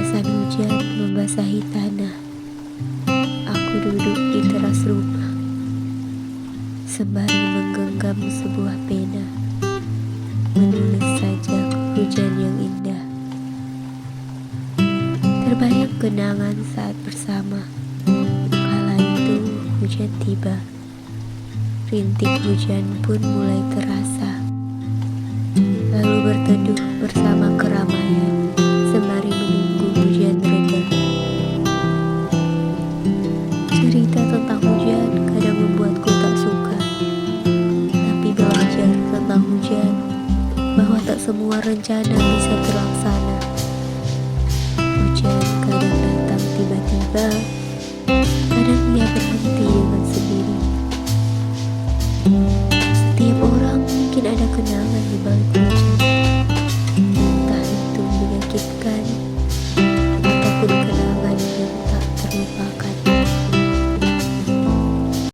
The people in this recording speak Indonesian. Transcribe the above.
Tetesan hujan membasahi tanah. Aku duduk di teras rumah, sembari menggenggam sebuah pena, menulis sajak hujan yang indah. Terbayang kenangan saat bersama. Kala itu hujan tiba, rintik hujan pun mulai terasa. Lalu berteduh bersama keramaian, sembari menunggu hujan reda. Cerita tentang hujan kadang membuatku tak suka, tapi belajar tentang hujan, bahwa tak semua rencana bisa terlaksana. Hujan kadang datang tiba-tiba, kadang ia berhenti dengan sendiri. Setiap orang mungkin ada kenangan di balik hujan, entah itu menyakitkan ataupun kenangan yang tak terlupakan.